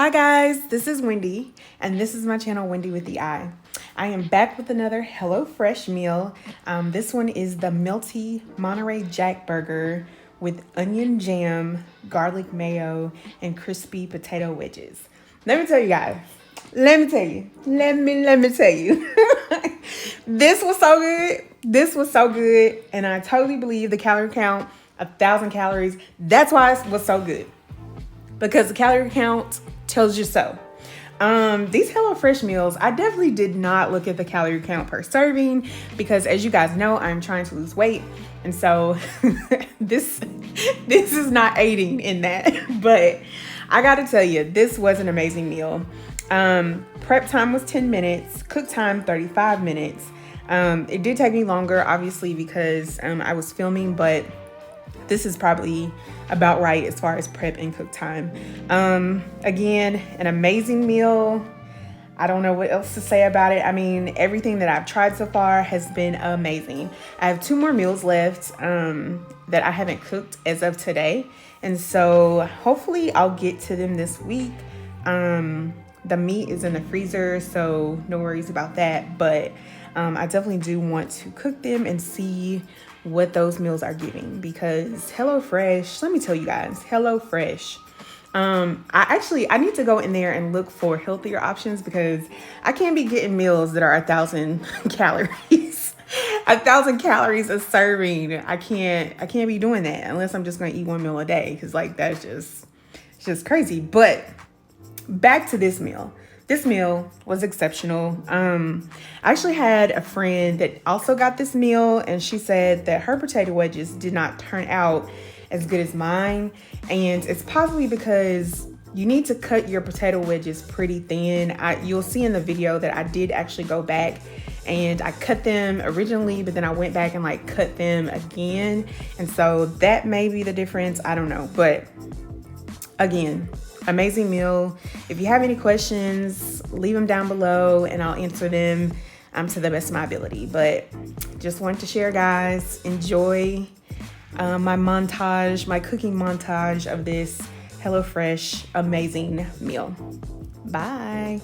Hi guys, this is Wendy, and this is my channel, Wendy with the I. I am back with another HelloFresh meal. This one is the Melty Monterey Jack Burger with onion jam, garlic mayo, and crispy potato wedges. Let me tell you guys, let me tell you. This was so good. This was so good, and I totally believe the calorie count, 1,000 calories. That's why it was so good, because the calorie count tells you so. These HelloFresh meals, I definitely did not look at the calorie count per serving because, as you guys know, I'm trying to lose weight, and so this is not aiding in that. But I gotta tell you, this was an amazing meal. Prep time was 10 minutes, cook time 35 minutes. It did take me longer, obviously, because I was filming, but this is probably about right as far as prep and cook time. Again, an amazing meal. I don't know what else to say about it. I mean, everything that I've tried so far has been amazing. I have 2 more meals left that I haven't cooked as of today. And so hopefully I'll get to them this week. The meat is in the freezer, so no worries about that. But I definitely do want to cook them and see what those meals are giving, because HelloFresh, let me tell you guys, HelloFresh. I need to go in there and look for healthier options, because I can't be getting meals that are 1,000 calories. 1,000 calories a serving. I can't be doing that unless I'm just gonna eat one meal a day, because like that's just crazy. But back to this meal. This meal was exceptional. I actually had a friend that also got this meal, and she said that her potato wedges did not turn out as good as mine. And it's possibly because you need to cut your potato wedges pretty thin. You'll see in the video that I did actually go back and I cut them originally, but then I went back and like cut them again. And so that may be the difference. I don't know. But again, amazing meal. If you have any questions, leave them down below and I'll answer them to the best of my ability. But just wanted to share, guys. Enjoy my cooking montage of this HelloFresh amazing meal. Bye.